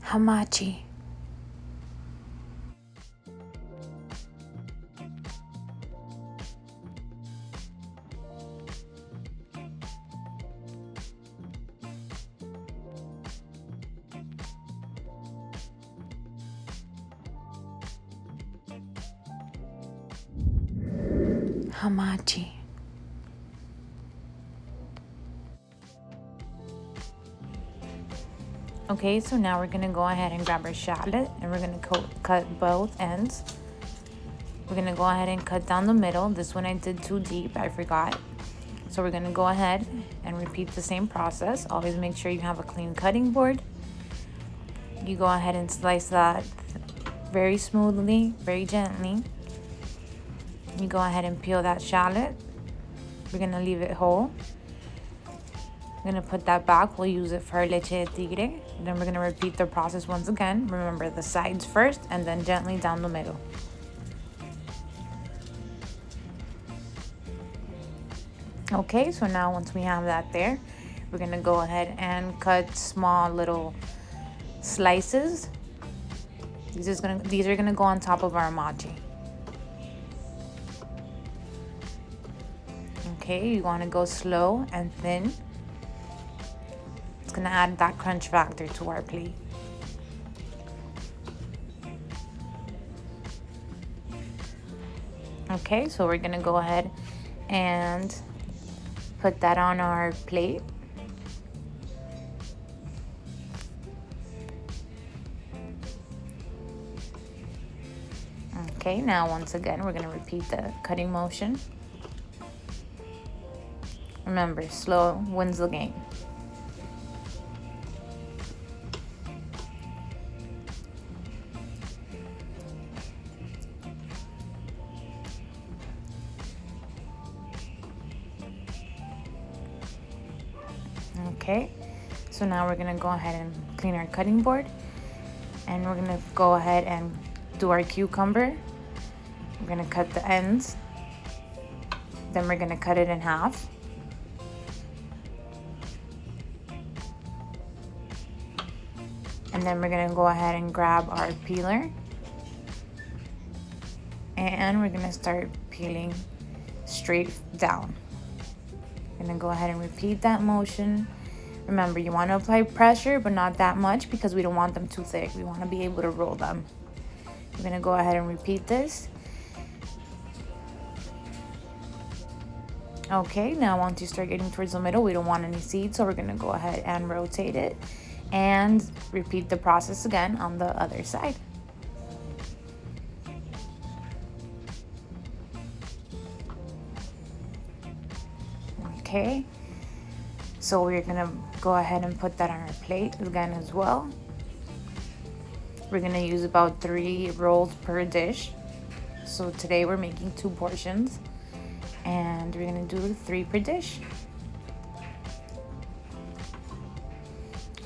Hamachi. Hamachi. Okay, so now we're gonna go ahead and grab our shallot and we're gonna cut both ends. We're gonna go ahead and cut down the middle. This one I did too deep, I forgot. So we're gonna go ahead and repeat the same process. Always make sure you have a clean cutting board. You go ahead and slice that very smoothly, very gently. You go ahead and peel that shallot. We're gonna leave it whole. We're gonna put that back. We'll use it for our leche de tigre. Then we're gonna repeat the process once again. Remember the sides first and then gently down the middle. Okay, so now once we have that there, we're gonna go ahead and cut small little slices. These are gonna go on top of our hamachi. Okay, you wanna go slow and thin. It's gonna add that crunch factor to our plate. Okay, so we're gonna go ahead and put that on our plate. Okay, now once again, we're gonna repeat the cutting motion. Remember, slow wins the game. Okay, so now we're gonna go ahead and clean our cutting board and we're gonna go ahead and do our cucumber. We're gonna cut the ends, then we're gonna cut it in half. And then we're gonna go ahead and grab our peeler and we're gonna start peeling straight down. I'm gonna go ahead and repeat that motion. Remember, you want to apply pressure, but not that much because we don't want them too thick. We want to be able to roll them. We're gonna go ahead and repeat this. Okay, now once you start getting towards the middle, we don't want any seeds, so we're gonna go ahead and rotate it and repeat the process again on the other side. Okay, so we're gonna go ahead and put that on our plate again as well. We're gonna use about 3 rolls per dish. So today we're making 2 portions and we're gonna do 3 per dish.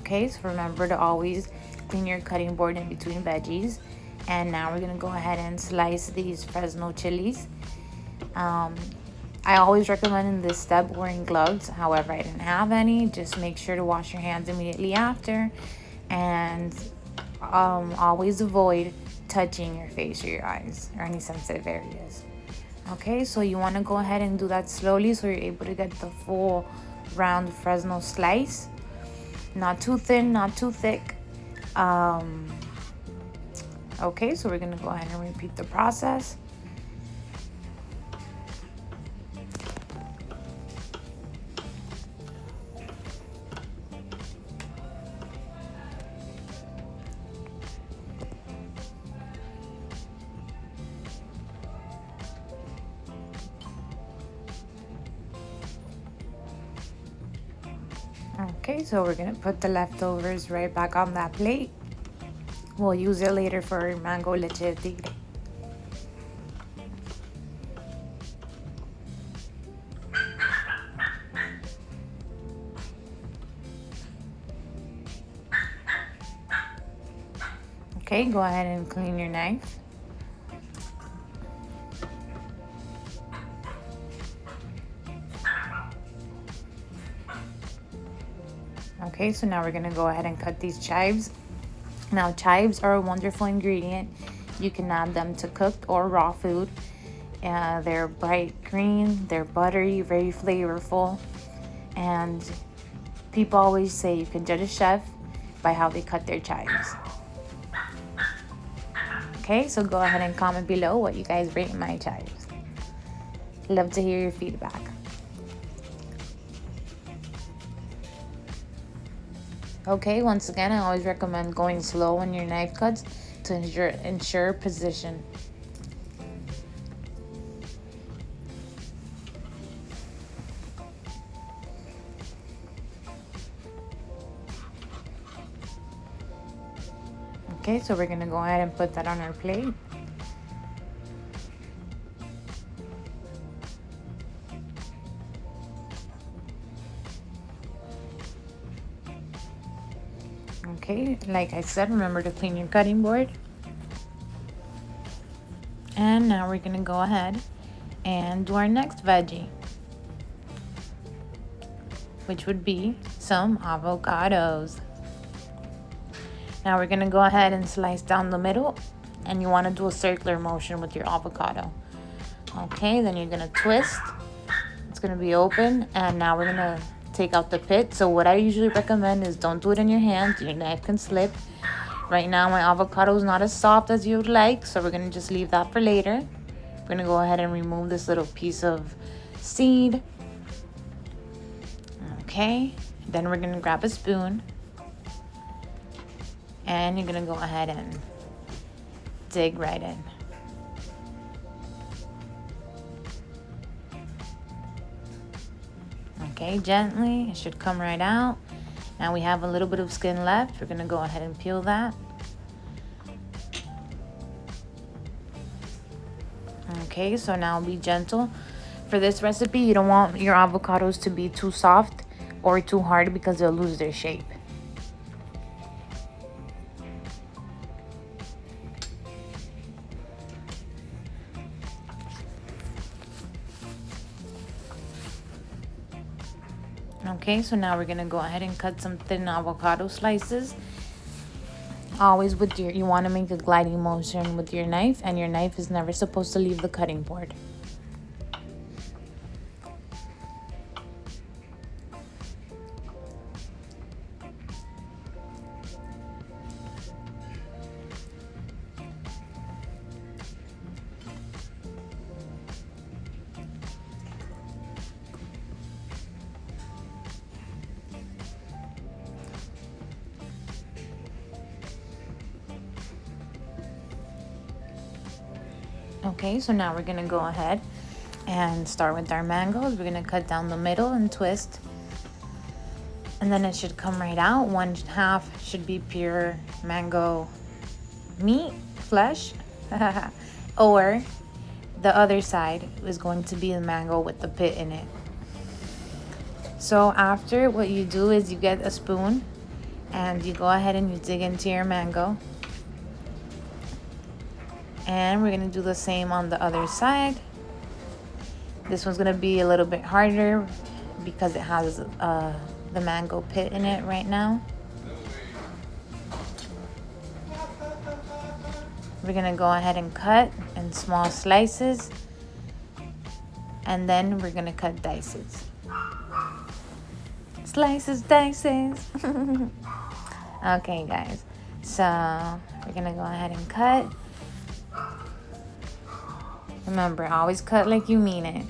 Okay, so remember to always clean your cutting board in between veggies. And now we're gonna go ahead and slice these Fresno chilies. I always recommend in this step wearing gloves. However, I didn't have any. Just make sure to wash your hands immediately after. And always avoid touching your face or your eyes or any sensitive areas. Okay, so you want to go ahead and do that slowly so you're able to get the full round Fresno slice. Not too thin, not too thick. Okay, so we're going to go ahead and repeat the process. Okay, so we're gonna put the leftovers right back on that plate. We'll use it later for mango leche de tigre. Okay, go ahead and clean your knife. Okay, so now we're gonna go ahead and cut these chives Now, chives are a wonderful ingredient. You can add them to cooked or raw food. They're bright green, they're buttery, very flavorful, and people always say you can judge a chef by how they cut their chives. Okay, so go ahead and comment below what you guys rate my chives. Love to hear your feedback. Okay, once again, I always recommend going slow on your knife cuts to ensure precision. Okay, so we're gonna go ahead and put that on our plate. Okay, like I said, remember to clean your cutting board. And now we're gonna go ahead and do our next veggie, which would be some avocados. Now we're gonna go ahead and slice down the middle, and you wanna do a circular motion with your avocado. Okay, then you're gonna twist. It's gonna be open, and now we're gonna take out the pit. So what I usually recommend is don't do it in your hand. Your knife can slip. Right now my avocado is not as soft as you would like, so we're gonna just leave that for later. We're gonna go ahead and remove this little piece of seed. Okay, then we're gonna grab a spoon, and you're gonna go ahead and dig right in. Okay, gently, it should come right out. Now we have a little bit of skin left. We're gonna go ahead and peel that. Okay, so now be gentle. For this recipe, you don't want your avocados to be too soft or too hard because they'll lose their shape. Okay, so now we're gonna go ahead and cut some thin avocado slices. Always with you want to make a gliding motion with your knife, and your knife is never supposed to leave the cutting board. Okay, so now we're gonna go ahead and start with our mangoes. We're gonna cut down the middle and twist, and then it should come right out. One half should be pure mango meat, flesh, or the other side is going to be the mango with the pit in it. So after, what you do is you get a spoon and you go ahead and you dig into your mango. And we're gonna do the same on the other side. This one's gonna be a little bit harder because it has the mango pit in it right now. We're gonna go ahead and cut in small slices, and then we're gonna cut dices. Slices, dices. Okay, guys, so we're gonna go ahead and cut. Remember, always cut like you mean it.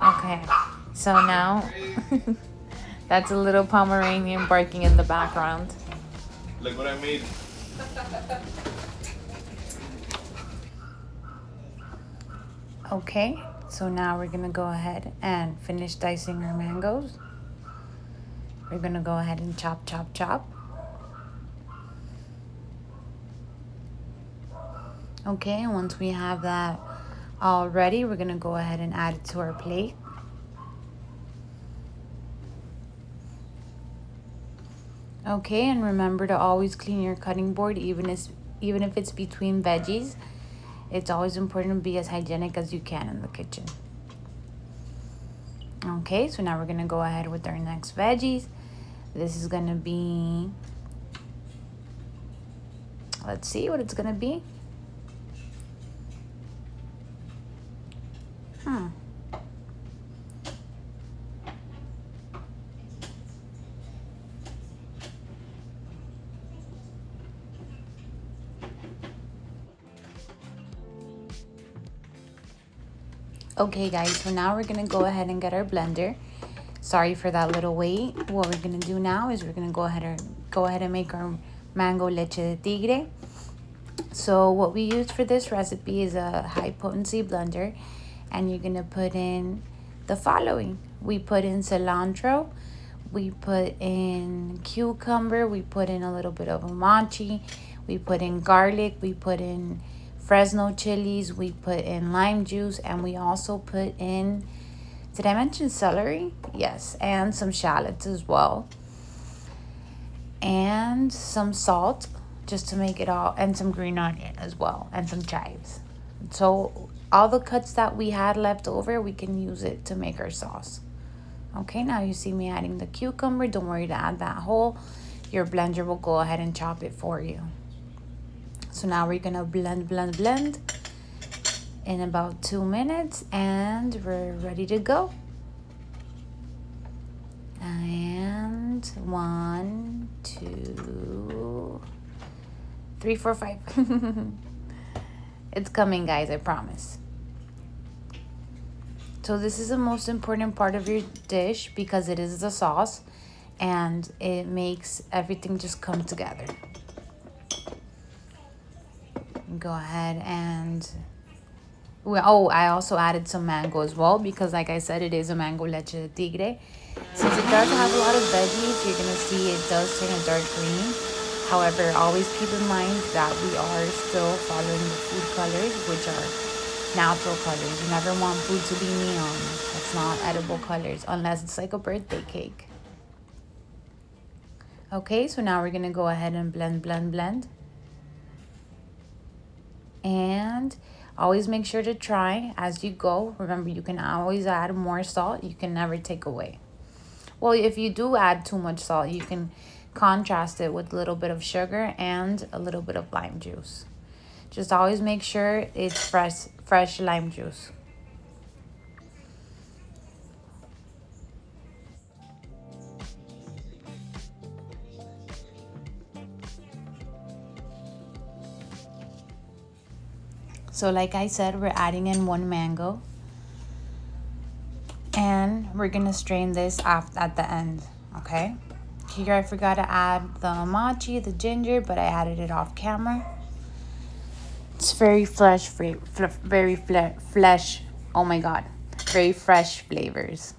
Okay, so now that's a little Pomeranian barking in the background. Look what I made. Okay, so now we're gonna go ahead and finish dicing our mangoes. We're gonna go ahead and chop, chop, chop. Okay, and once we have that all ready, we're gonna go ahead and add it to our plate. Okay, and remember to always clean your cutting board, even if it's between veggies. It's always important to be as hygienic as you can in the kitchen. Okay, so now we're gonna go ahead with our next veggies. This is gonna be, let's see what it's gonna be. Okay guys, so now we're gonna go ahead and get our blender. Sorry for that little wait. What we're gonna do now is we're gonna go ahead and make our mango leche de tigre. So what we use for this recipe is a high potency blender, and you're gonna put in the following. We put in cilantro, we put in cucumber, we put in a little bit of hamachi, we put in garlic, we put in Fresno chilies, we put in lime juice, and we also put in, did I mention celery? Yes, and some shallots as well. And some salt, just to make it all, and some green onion as well, and some chives. So all the cuts that we had left over, we can use it to make our sauce. Okay, now you see me adding the cucumber. Don't worry to add that whole. Your blender will go ahead and chop it for you. So now we're gonna blend in about 2 minutes, and we're ready to go. And 1, 2, 3, 4, 5. It's coming, guys, I promise. So this is the most important part of your dish because it is the sauce and it makes everything just come together. Go ahead and, well, I also added some mango as well because, like I said, it is a mango leche de tigre. Since it does have a lot of veggies, you're gonna see it does turn a dark green. However, always keep in mind that we are still following the food colors, which are natural colors. You never want food to be neon. That's not edible colors unless it's like a birthday cake. Okay, so now we're gonna go ahead and blend. And always make sure to try as you go. Remember, you can always add more salt. You can never take away. Well, if you do add too much salt, you can contrast it with a little bit of sugar and a little bit of lime juice. Just always make sure it's fresh lime juice. So like I said, we're adding in 1 mango. And we're gonna strain this at the end, okay? Here I forgot to add the hamachi, the ginger, but I added it off camera. It's very flesh, oh my God, very fresh flavors.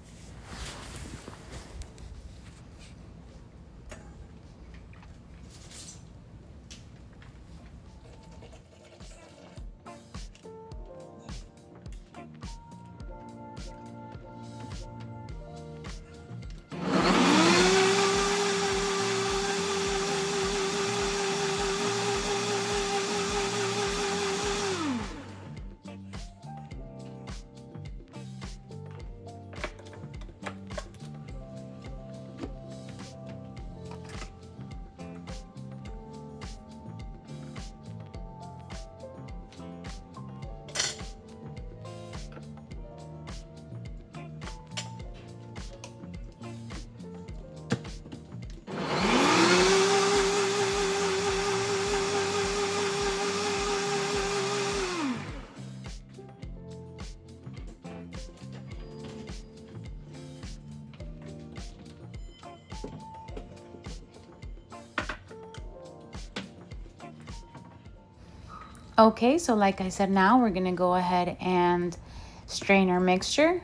Okay, so like I said, now we're gonna go ahead and strain our mixture.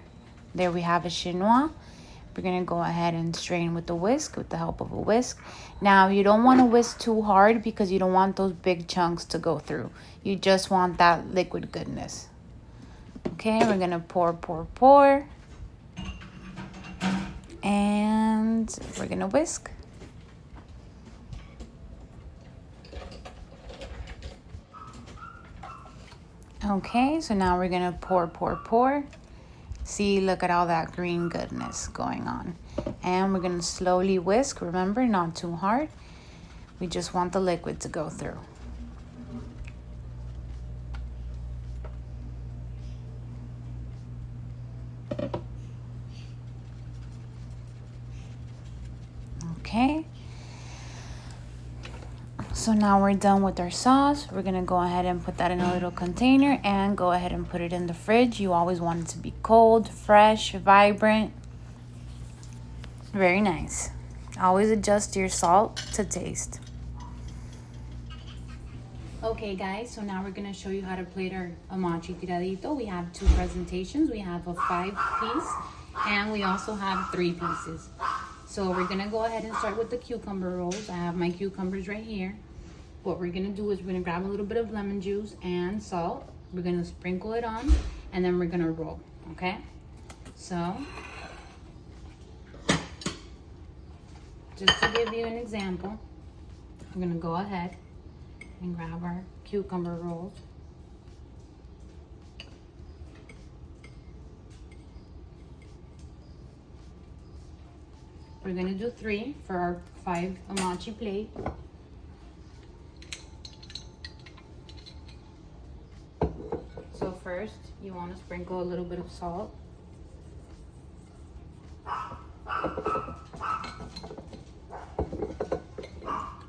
There we have a chinois. We're gonna go ahead and strain with the whisk, with the help of a whisk. Now, you don't wanna whisk too hard because you don't want those big chunks to go through. You just want that liquid goodness. Okay, we're gonna pour. And we're gonna whisk. Okay, so now we're gonna pour. See, look at all that green goodness going on. And we're gonna slowly whisk. Remember, not too hard. We just want the liquid to go through. Okay. So now we're done with our sauce. We're gonna go ahead and put that in a little container and go ahead and put it in the fridge. You always want it to be cold, fresh, vibrant. Very nice. Always adjust your salt to taste. Okay guys, so now we're gonna show you how to plate our hamachi tiradito. We have 2 presentations. We have a 5-piece and we also have 3 pieces. So we're gonna go ahead and start with the cucumber rolls. I have my cucumbers right here. What we're gonna do is we're gonna grab a little bit of lemon juice and salt. We're gonna sprinkle it on and then we're gonna roll, okay? So, just to give you an example, we're gonna go ahead and grab our cucumber rolls. We're gonna do 3 for our 5 hamachi plate. So first, you wanna sprinkle a little bit of salt.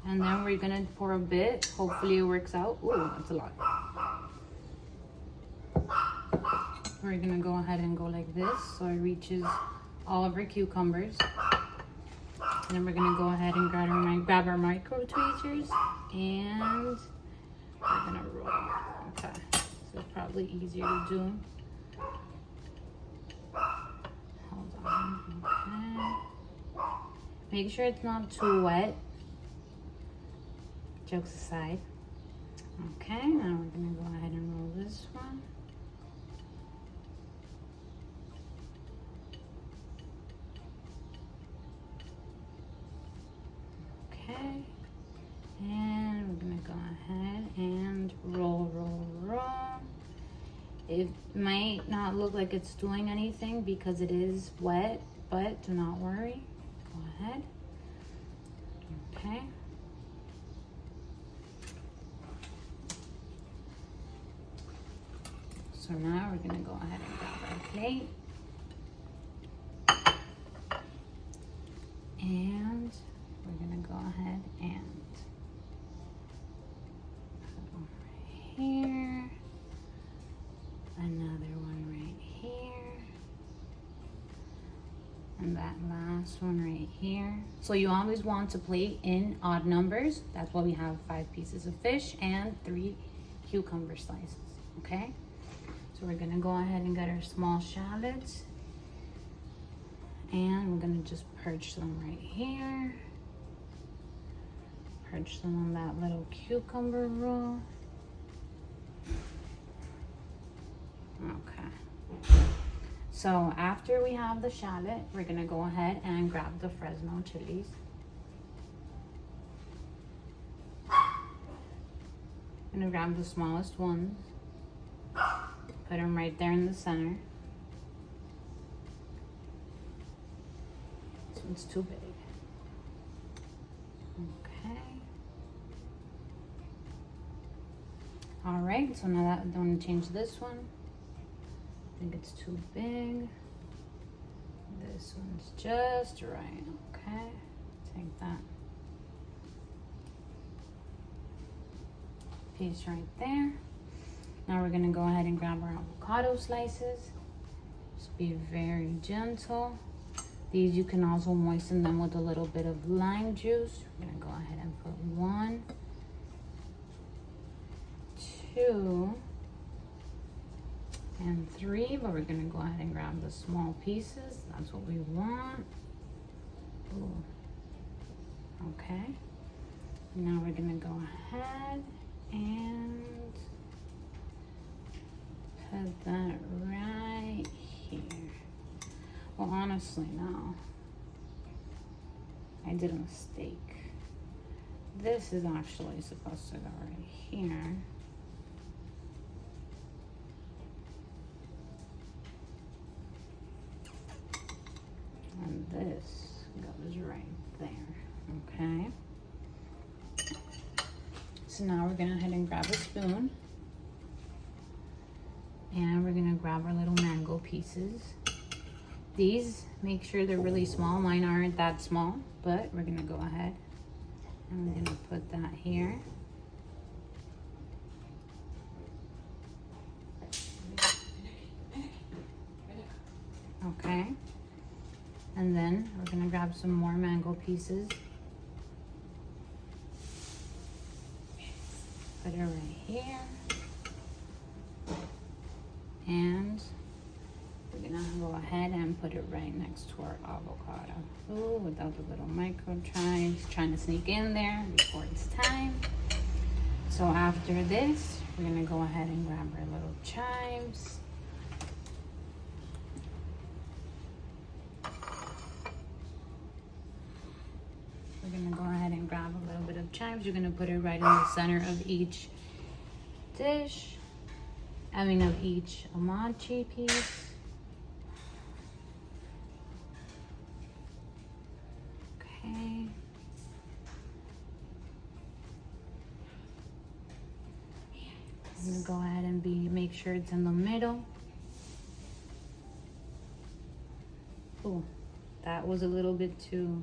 And then we're gonna pour a bit. Hopefully it works out. Ooh, that's a lot. We're gonna go ahead and go like this so it reaches all of our cucumbers. And then we're gonna go ahead and grab our micro tweezers and we're gonna roll. Okay, so it's probably easier to do. Hold on, okay. Make sure it's not too wet. Jokes aside. Okay, now we're gonna go ahead and roll this one. Okay, and we're gonna go ahead and roll. It might not look like it's doing anything because it is wet, but do not worry. Go ahead. Okay. So now we're gonna go ahead and grab our plate. And we're gonna go ahead and put one right here. Another one right here. And that last one right here. So you always want to plate in odd numbers. That's why we have 5 pieces of fish and 3 cucumber slices, okay? So we're gonna go ahead and get our small shallots and we're gonna just perch them right here. Perch them on that little cucumber roll. Okay. So after we have the shallot, we're gonna go ahead and grab the Fresno chilies. I'm gonna grab the smallest ones. Put them right there in the center. This one's too big. Okay. All right, so now that I'm going to change this one. I think it's too big. This one's just right, okay? Take that piece right there. Now we're gonna go ahead and grab our avocado slices. Just be very gentle. These you can also moisten them with a little bit of lime juice. We're gonna go ahead and put 1, 2, and 3, but we're gonna go ahead and grab the small pieces. That's what we want. Ooh. Okay. Now we're gonna go ahead and put that right here. Well, honestly, no. I did a mistake. This is actually supposed to go right here. this goes right there. Okay. So now we're gonna go ahead and grab a spoon. And we're gonna grab our little mango pieces. These, make sure they're really small. Mine aren't that small, but we're gonna go ahead and we're gonna put that here. Okay. And then we're gonna grab some more mango pieces. Put it right here. And we're gonna go ahead and put it right next to our avocado. Ooh, without the little micro chives, trying to sneak in there before it's time. So after this, we're gonna go ahead and grab our little chives. We're gonna go ahead and grab a little bit of chives. You're gonna put it right in the center of each dish. Of each hamachi piece. Okay. I'm gonna go ahead and make sure it's in the middle. Oh, that was a little bit too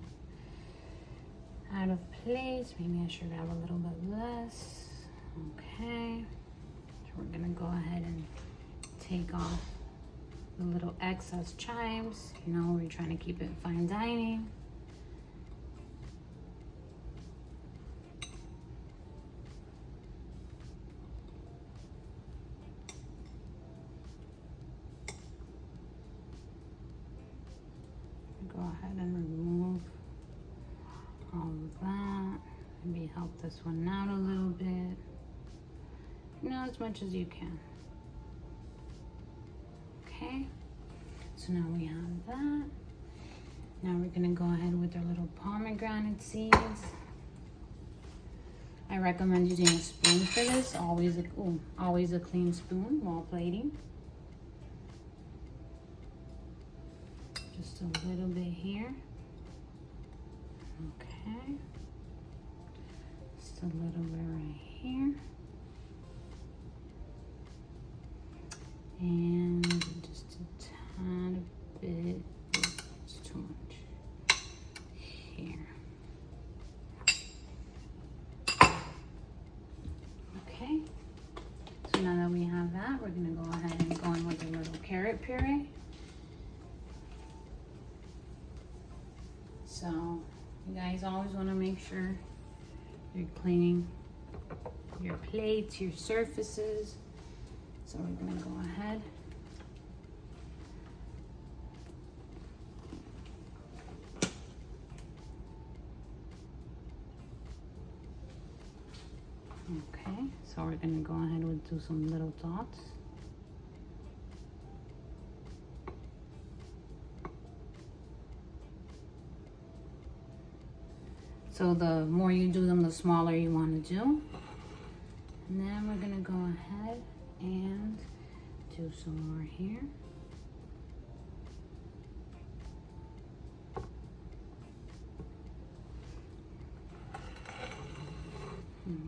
out of place. Maybe I should grab a little bit less. Okay. So we're gonna go ahead and take off the little excess chives. You know, we're trying to keep it fine dining. Go ahead and remove all of that. Maybe help this one out a little bit. You know, as much as you can. Okay, so now we have that. Now we're gonna go ahead with our little pomegranate seeds. I recommend using a spoon for this. Always a clean spoon while plating. Just a little bit here. Okay. Just a little bit right here. And just a tiny bit, it's too much, here. Okay, so now that we have that, we're gonna go ahead and go in with a little carrot puree. So, you guys always wanna make sure you're cleaning your plates, your surfaces. So we're gonna go ahead. Okay, so we're gonna go ahead and do some little dots. So the more you do them, the smaller you want to do. And then we're gonna go ahead and do some more here.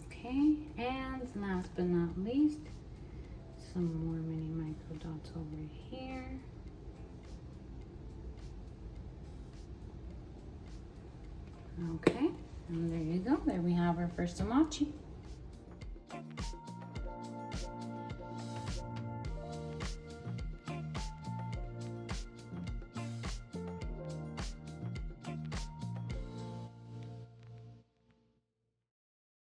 Okay, and last but not least, some more mini micro dots over here. Okay, and there you go. There we have our first hamachi.